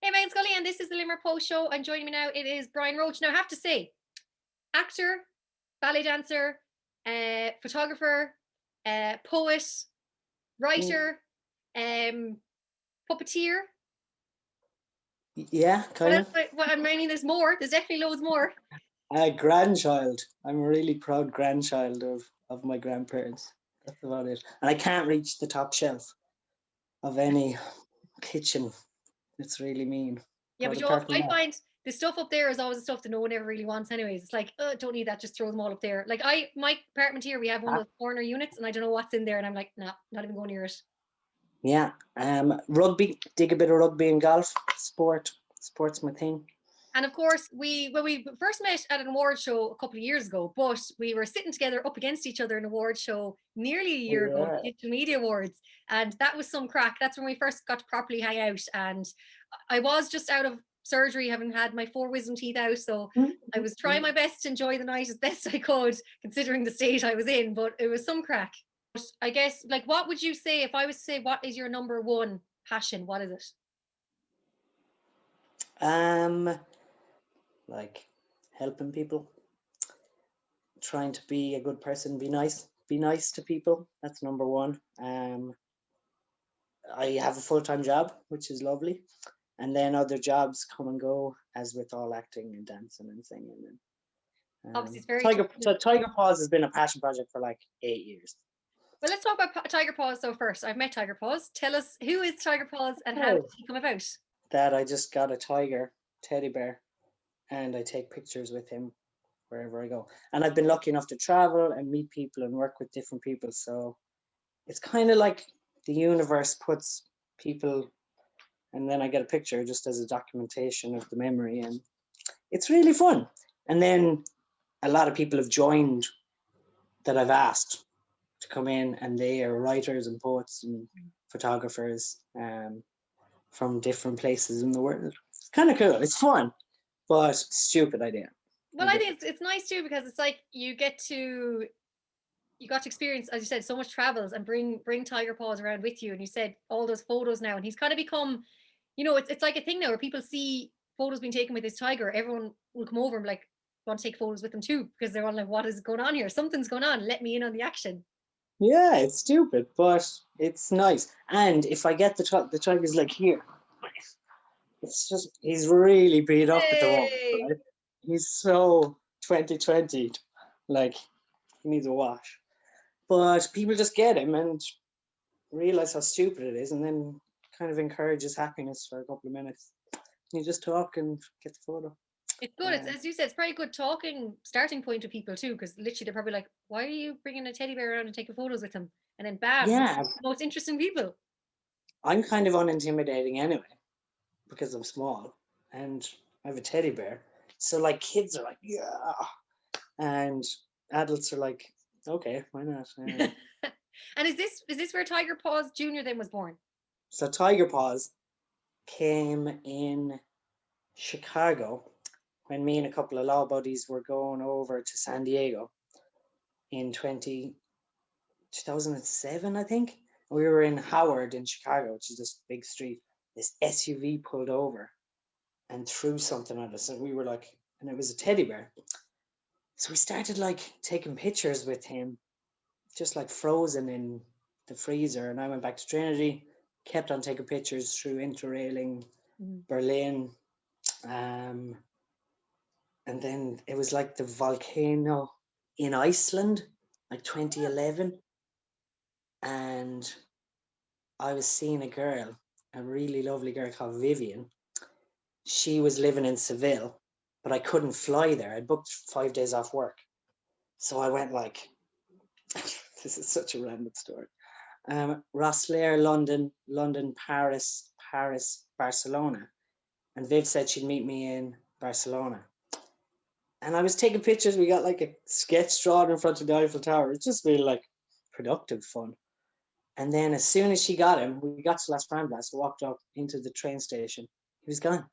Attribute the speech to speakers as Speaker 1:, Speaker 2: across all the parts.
Speaker 1: Hey, Meghann Scully, and this is the Limerick Post Show. And joining me now, it is Brian Roche. Now, I have to say, actor, ballet dancer, photographer, poet, writer, puppeteer.
Speaker 2: Yeah, kind of.
Speaker 1: I mean, there's more. There's definitely loads more.
Speaker 2: A grandchild. I'm a really proud grandchild of my grandparents. That's about it. And I can't reach the top shelf of any kitchen. It's really mean.
Speaker 1: Yeah,
Speaker 2: But
Speaker 1: but Joe,
Speaker 2: apart from
Speaker 1: I
Speaker 2: that,
Speaker 1: find the stuff up there is always the stuff that no one ever really wants, anyways. It's like, don't need that. Just throw them all up there. Like my apartment here, we have one
Speaker 2: ah,
Speaker 1: of those corner units, and I don't know what's in there, and I'm like, nah, not even going near it.
Speaker 2: yeah. Rugby. Dig a bit of rugby and golf. Sport's my thing.
Speaker 1: And of course, when we first met at an award show a couple of years ago, but we were sitting together up against each other in an award show nearly a year ago,
Speaker 2: Yeah.
Speaker 1: the Digital Media Awards, and that was some crack. That's when we first got to properly hang out, and I was just out of surgery, having had my 4 wisdom teeth out, so I was trying my best to enjoy the night as best I could, considering the state I was in. But it was some crack. But I guess, like, what would you say if I was to say what is your number one passion? What is it?
Speaker 2: Um, like helping people, trying to be a good person, be nice to people. That's number one. I have a full-time job, which is lovely. And then other jobs come and go, as with all acting and dancing and singing. And
Speaker 1: Obviously, it's very
Speaker 2: Tiger Paws has been a passion project for like 8 years.
Speaker 1: well. Let's talk about Tiger Paws. So first, I've met Tiger Paws. Tell us, who is Tiger Paws and how did
Speaker 2: Oh,
Speaker 1: he come about?
Speaker 2: that I just got a tiger teddy bear, and I take pictures with him wherever I go. And I've been lucky enough to travel and meet people and work with different people. So it's kind of like the universe puts people, and then I get a picture just as a documentation of the memory, and it's really fun. And then a lot of people have joined that I've asked to come in, and they are writers and poets and photographers from different places in the world. It's kind of cool. It's fun, but stupid idea.
Speaker 1: Well, I think it's nice too, because it's like you got to experience, as you said, so much travels, and bring Tiger Paws around with you. And you said all those photos now, and he's kind of become, it's like a thing now where people see photos being taken with his tiger. Everyone will come over and be like, want to take photos with them too, because they're all like, what is going on here? Something's going on. Let me in on the action.
Speaker 2: Yeah, it's stupid, but it's nice. And if I get the tiger's like here, it's just he's really beat up at the moment.
Speaker 1: Hey.
Speaker 2: Right? He's so 2020, like he needs a wash. But people just get him and realize how stupid it is, and then kind of encourages happiness for a couple of minutes. You just talk and get the photo.
Speaker 1: It's good. It's, as you said, it's very good talking starting point with people too, because literally they're probably like, "Why are you bringing a teddy bear around and taking photos with him?" And then, bam,
Speaker 2: Yeah,
Speaker 1: the most interesting people.
Speaker 2: I'm kind of unintimidating anyway because I'm small and I have a teddy bear. So like kids are like, yeah, and adults are like, okay, why not?
Speaker 1: And is this where Tiger Paws Junior then was born?
Speaker 2: So Tiger Paws came in Chicago when me and a couple of law buddies were going over to San Diego in 2007, I think. We were in Howard in Chicago, which is this big street. This SUV pulled over and threw something at us, and we were like, and it was a teddy bear. So we started like taking pictures with him, just like frozen in the freezer. And I went back to Trinity, kept on taking pictures through Interrailing, Berlin. And then it was like the volcano in Iceland, like 2011. And I was seeing a girl, a really lovely girl called Vivian. She was living in Seville, but I couldn't fly there. I booked 5 days off work. So I went like, this is such a random story. Rosslare, London, Paris, Barcelona. And Viv said she'd meet me in Barcelona. And I was taking pictures. We got like a sketch drawn in front of the Eiffel Tower. It's just really like productive fun. And then as soon as she got him, we got to Las Ramblas, walked up into the train station. He was gone.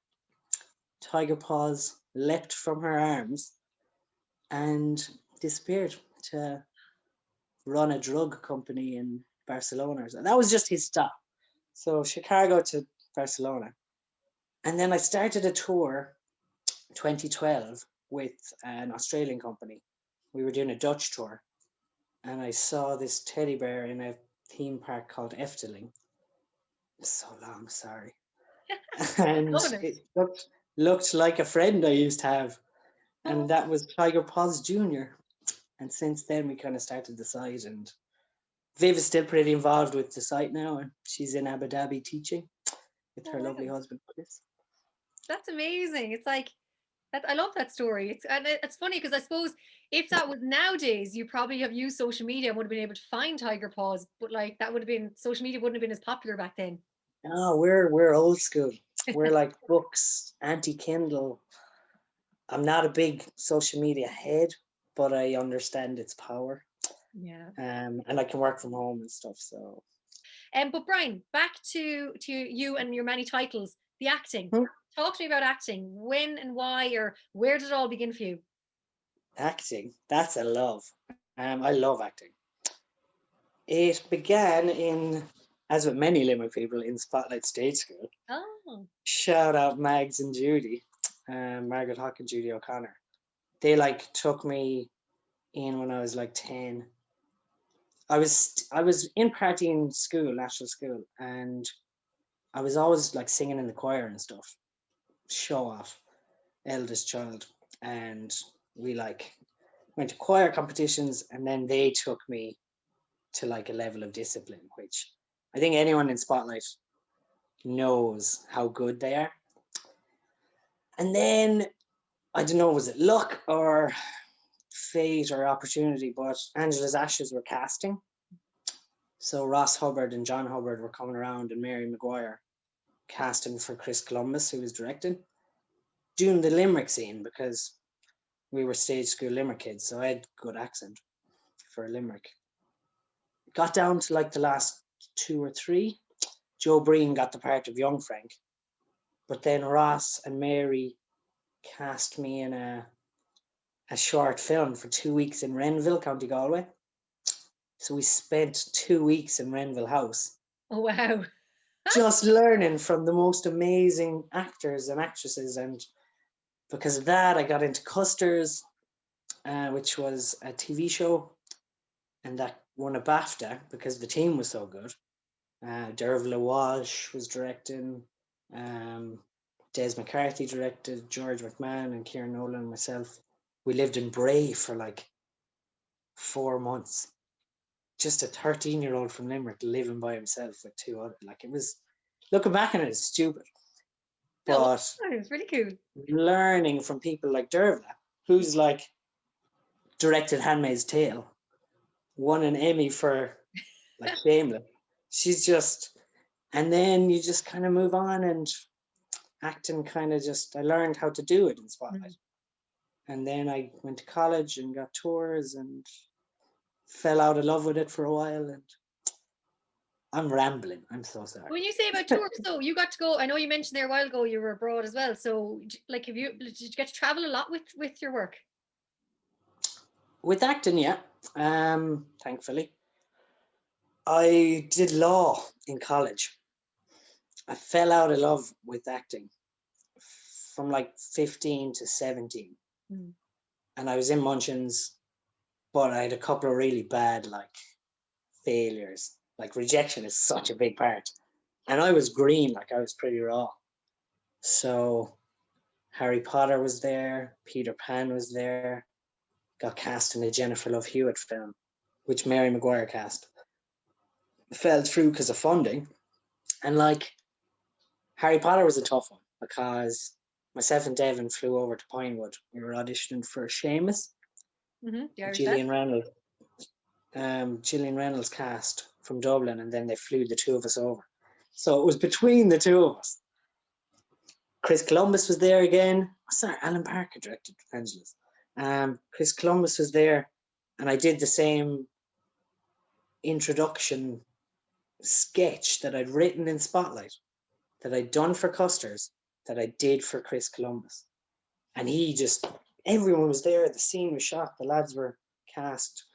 Speaker 2: Tiger Paws leapt from her arms and disappeared to run a drug company in Barcelona. And that was just his stop. So Chicago to Barcelona. And then I started a tour 2012 with an Australian company. We were doing a Dutch tour, and I saw this teddy bear in a theme park called Efteling. So long, sorry. And
Speaker 1: Loving it.
Speaker 2: it looked like a friend I used to have, and that was Tiger Paws Junior. And since then, we kind of started the site, and Viv is still pretty involved with the site now, and she's in Abu Dhabi teaching with her lovely
Speaker 1: Wow.
Speaker 2: husband, Chris.
Speaker 1: That's amazing. It's like that. I love that story. It's funny because I suppose if that was nowadays, you probably have used social media and would have been able to find tiger paws, but like that would have been social media wouldn't have been as popular back then.
Speaker 2: No, we're old school. We're like books, anti-Kindle. I'm not a big social media head, but I understand its power.
Speaker 1: Yeah.
Speaker 2: And I can work from home and stuff. So
Speaker 1: But Brian, back to you and your many titles. The acting.
Speaker 2: Hmm.
Speaker 1: Talk to me about acting. When and why, or where did it all begin for you?
Speaker 2: Acting, that's a love. I love acting. It began in, as with many Limerick people, in Spotlight Stage School.
Speaker 1: Oh,
Speaker 2: Shout out Mags and Judy, Margaret Hawk and Judy O'Connor. They like took me in when I was like 10. I was in partying school, national school, and I was always like singing in the choir and stuff. Show off, eldest child, and we like went to choir competitions, and then they took me to like a level of discipline, which I think anyone in Spotlight knows how good they are. And then I don't know, was it luck or fate or opportunity, but Angela's Ashes were casting. So Ross Hubbard and John Hubbard were coming around, and Mary Maguire casting for Chris Columbus, who was directing, doing the Limerick scene because we were stage school Limerick kids, so I had good accent for Limerick. Got down to like the last two or three. Joe Breen got the part of young Frank, but then Ross and Mary cast me in a short film for 2 weeks in Renville, County Galway. So we spent 2 weeks in Renville House
Speaker 1: oh wow.
Speaker 2: just learning from the most amazing actors and actresses. And because of that, I got into Custers, which was a TV show, and that won a BAFTA because the team was so good. Dervla Walsh was directing, Des McCarthy directed, George McMahon and Kieran Nolan and myself. We lived in Bray for like 4 months. Just a 13-year-old from Limerick living by himself with two other. Like, it was, looking back on it, it's stupid.
Speaker 1: No,
Speaker 2: But
Speaker 1: it's really cool.
Speaker 2: learning from people like Dervla, who's like directed Handmaid's Tale, won an Emmy for like Shameless. She's just, and then you just kind of move on, and acting kind of just, I learned how to do it in Spotlight. And then I went to college and got tours and fell out of love with it for a while. And I'm rambling. I'm so sorry.
Speaker 1: When you say about tours, though, you got to go. I know you mentioned there a while ago you were abroad as well. So, like, did you get to travel a lot with your work?
Speaker 2: With acting, yeah. Thankfully, I did law in college. I fell out of love with acting from like 15 to 17. And I was in Munchins, but I had a couple of really bad like failures. Like, rejection is such a big part. And I was green, like I was pretty raw. So Harry Potter was there, Peter Pan was there, got cast in a Jennifer Love Hewitt film, which Mary Maguire cast. Fell through because of funding. And like, Harry Potter was a tough one because myself and Devin flew over to Pinewood. We were auditioning for Seamus. Gillian Reynolds. Gillian Reynolds cast from Dublin, and then they flew the two of us over. So it was between the two of us. Chris Columbus was there again. Sorry, Alan Parker directed Angela's. Chris Columbus was there, and I did the same introduction sketch that I'd written in Spotlight, that I'd done for Custers, that I did for Chris Columbus. And he just, everyone was there, the scene was shot, the lads were cast,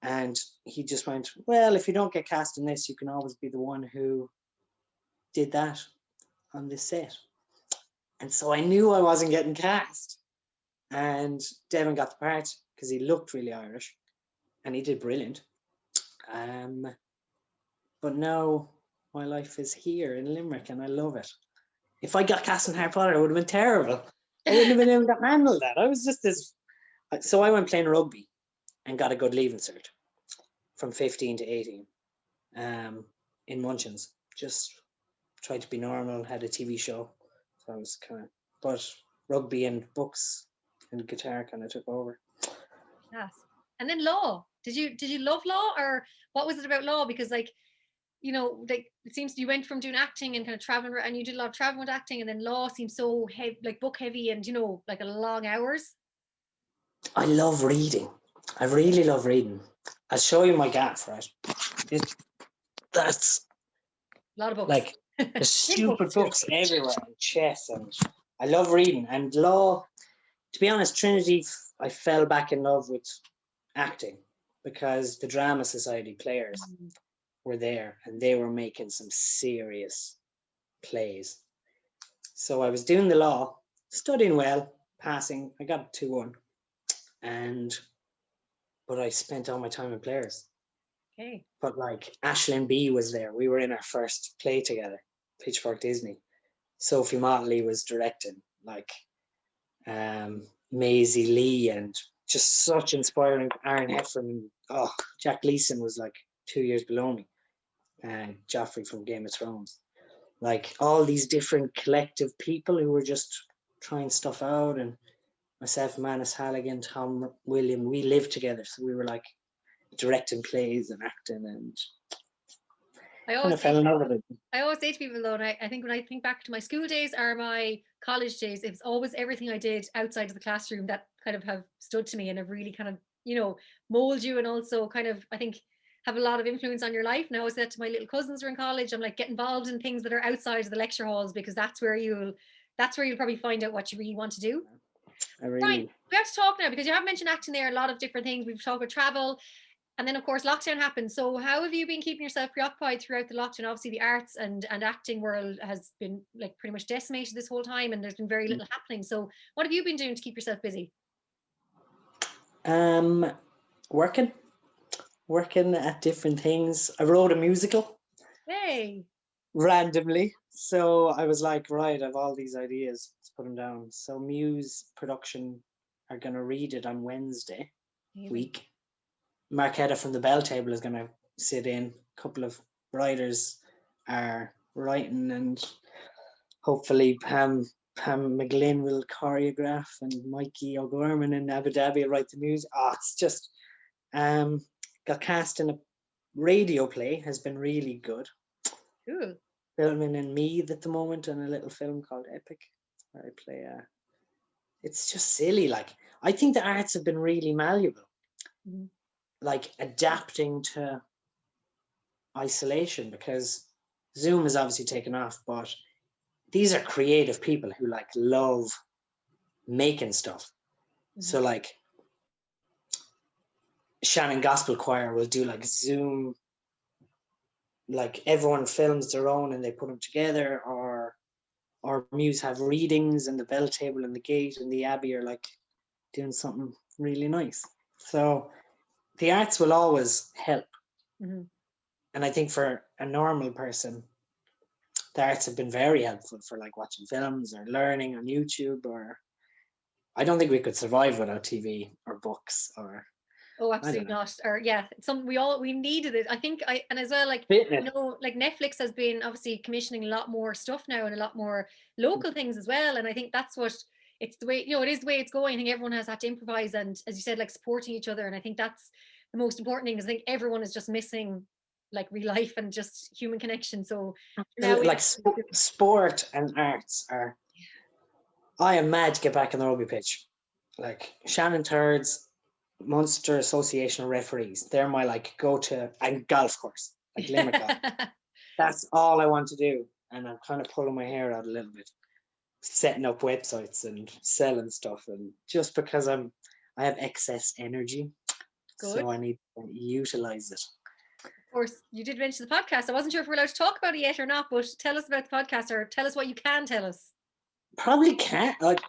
Speaker 2: and he just went, well, if you don't get cast in this, you can always be the one who did that on this set. And so I knew I wasn't getting cast. And Devin got the part because he looked really Irish and he did brilliant. But now my life is here in Limerick and I love it. If I got cast in Harry Potter, it would have been terrible. I wouldn't have been able to handle that. I was just this. So I went playing rugby and got a good leaving cert from 15 to 18 in Munchins. Just tried to be normal, had a TV show. So I was kind of, but rugby and books and guitar kind of took over.
Speaker 1: Yes. And then law. Did you love law, or what was it about law? Because like, you know, like it seems you went from doing acting and kind of traveling, and you did a lot of traveling with acting, and then law seems so heavy, like book heavy, and you know, like a long hours.
Speaker 2: I love reading. I really love reading. I'll show you my gaff, right? That's
Speaker 1: A lot of books.
Speaker 2: Like the stupid books everywhere, and chess, and I love reading. And law, to be honest, Trinity, I fell back in love with acting because the Drama Society players were there and they were making some serious plays. So I was doing the law, studying well, passing. I got a 2-1, but I spent all my time in players.
Speaker 1: Okay.
Speaker 2: But like Aisling B was there. We were in our first play together, Pitchfork Disney. Sophie Motley was directing, like Maisie Lee, and just such inspiring. Aaron Heffron, Jack Leeson was like 2 years below me, and Joffrey from Game of Thrones. Like all these different collective people who were just trying stuff out, and myself, Manus Halligan, Tom William, we lived together, so we were like directing plays and acting, and I always fell in love with it.
Speaker 1: I always say to people though, and I think when I think back to my school days or my college days, it was always everything I did outside of the classroom that kind of have stood to me and have really kind of, you know, mold you, and also kind of, I think, have a lot of influence on your life. And I always said to my little cousins who are in college, I'm like, get involved in things that are outside of the lecture halls, because that's where you'll probably find out what you really want to do. Brian, we have to talk now, because you have mentioned acting there, a lot of different things. We've talked about travel, and then of course lockdown happened. So how have you been keeping yourself preoccupied throughout the lockdown? Obviously the arts and acting world has been like pretty much decimated this whole time, and there's been very little happening. So what have you been doing to keep yourself busy?
Speaker 2: Working at different things. I wrote a musical.
Speaker 1: Hey.
Speaker 2: Randomly. So I was like, right, I have all these ideas. Let's put them down. So Muse Production are going to read it on Wednesday week. Marketta from the Bell Table is going to sit in. A couple of writers are writing, and hopefully Pam McGlynn will choreograph, and Mikey O'Gorman in Abu Dhabi will write the music. It's just got cast in a radio play, has been really good.
Speaker 1: Cool.
Speaker 2: Filming in Meath at the moment, and a little film called Epic, where I play it's just silly. Like, I think the arts have been really malleable. Like adapting to isolation, because Zoom is obviously taken off, but these are creative people who like love making stuff. So like Shannon Gospel Choir will do like Zoom, like everyone films their own and they put them together, or Muse have readings, and the Bell Table and the Gate and the Abbey are like doing something really nice. So the arts will always help. And I think for a normal person, the arts have been very helpful for like watching films or learning on YouTube, or I don't think we could survive without TV or books or.
Speaker 1: Oh, absolutely not. Or yeah, we needed it. I think and as well, like,
Speaker 2: Fitness.
Speaker 1: you know, like Netflix has been obviously commissioning a lot more stuff now, and a lot more local things as well. And I think that's what it's the way, you know, it is the way it's going. I think everyone has had to improvise, and as you said, like supporting each other. And I think that's the most important thing, is I think everyone is just missing like real life and just human connection. So now
Speaker 2: like sport and arts are. I am mad to get back on the rugby pitch. Like Shannon Turds, Munster Association of Referees, they're my like go-to, and golf course, like Limerick golf. That's all I want to do, and I'm kind of pulling my hair out a little bit, setting up websites and selling stuff, and just because I have excess energy. Good. So I need to utilize it.
Speaker 1: Of course, you did mention the podcast. I wasn't sure if we're allowed to talk about it yet or not, but tell us about the podcast, or tell us what you can tell us.
Speaker 2: Probably can't. Like,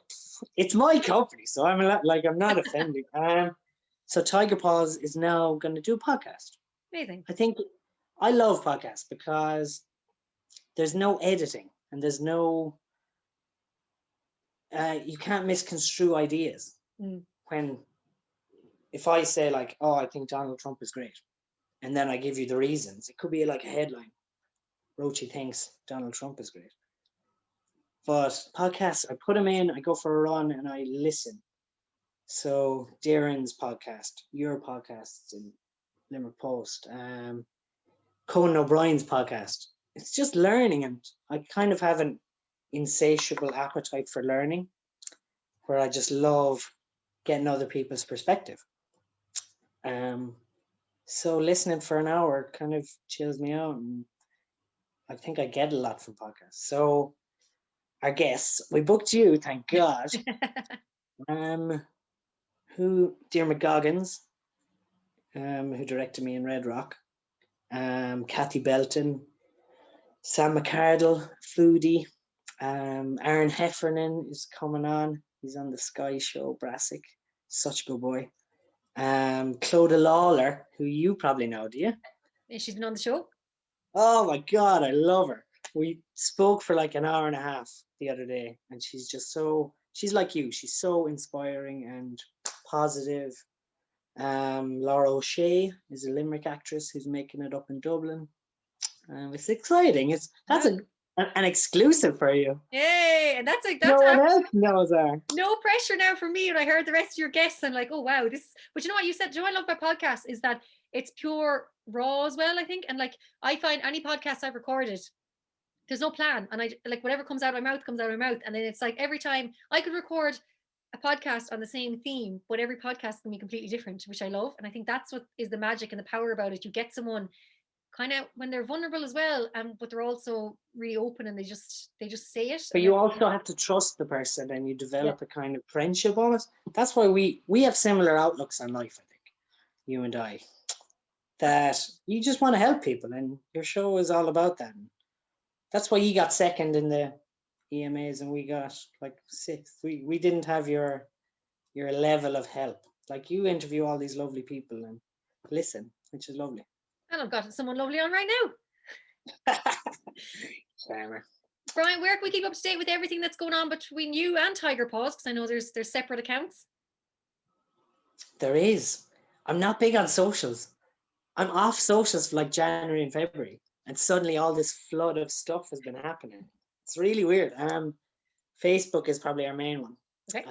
Speaker 2: it's my company, so I'm like I'm not offending. So Tiger Paws is now going to do a podcast.
Speaker 1: Amazing.
Speaker 2: I think I love podcasts because there's no editing and there's no you can't misconstrue ideas. When if I say like, oh, I think Donald Trump is great, and then I give you the reasons, it could be like a headline. Roche thinks Donald Trump is great. But podcasts, I put them in, I go for a run, and I listen. So Darren's podcast, your podcasts in Limerick Post, Conan O'Brien's podcast. It's just learning, and I kind of have an insatiable appetite for learning, where I just love getting other people's perspective. So listening for an hour kind of chills me out, and I think I get a lot from podcasts. So our guests, we booked you, thank God. Dermot Goggins, who directed me in Red Rock, Kathy Belton, Sam McCardle, Foodie, Aaron Heffernan is coming on. He's on the Sky show, Brassic, such a good boy. Clodagh Lawler, who you probably know, do you?
Speaker 1: She's been on the show.
Speaker 2: Oh my God, I love her. We spoke for like an hour and a half the other day, and she's just she's like you. She's so inspiring and positive. Laura O'Shea is a Limerick actress who's making it up in Dublin. It's exciting. That's an exclusive for you.
Speaker 1: Yay! And that's
Speaker 2: no one else knows her.
Speaker 1: No pressure now for me. When I heard the rest of your guests, I'm like, oh wow, this. But you know what you said? You know what I love about podcasts is that it's pure raw as well, I think. And like I find any podcast I've recorded, there's no plan, and I like whatever comes out of my mouth comes out of my mouth, and then it's like every time I could record a podcast on the same theme, but every podcast can be completely different, which I love. And I think that's what is the magic and the power about it. You get someone kind of when they're vulnerable as well, but they're also really open, and they just say it.
Speaker 2: But you also have to trust the person, and you develop a kind of friendship on it. That's why we have similar outlooks on life, I think, you and I, that you just want to help people, and your show is all about that. That's why you got second in the EMAs and we got like sixth. We didn't have your level of help. Like you interview all these lovely people and listen, which is lovely.
Speaker 1: And I've got someone lovely on right now.
Speaker 2: Charmer.
Speaker 1: Brian, where can we keep up to date with everything that's going on between you and Tiger Paws? Because I know there's separate accounts. There
Speaker 2: is. I'm not big on socials. I'm off socials for like January and February, and suddenly all this flood of stuff has been happening. It's really weird. Facebook is probably our main one.
Speaker 1: Okay.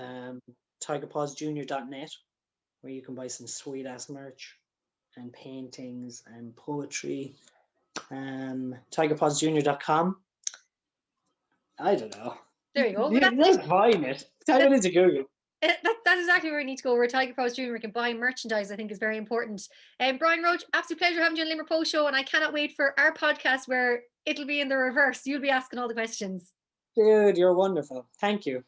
Speaker 2: TigerPawsJunior.net, where you can buy some sweet ass merch and paintings and poetry. TigerPawsJunior.com. I don't know.
Speaker 1: There you go.
Speaker 2: Let's find it. Type it into Google.
Speaker 1: That's exactly where we need to go. Where Tiger Paws Junior can buy merchandise, I think, is very important. Brian Roche, absolute pleasure having you on Limerick Post Show, and I cannot wait for our podcast where it'll be in the reverse. You'll be asking all the questions.
Speaker 2: Dude, you're wonderful. Thank you.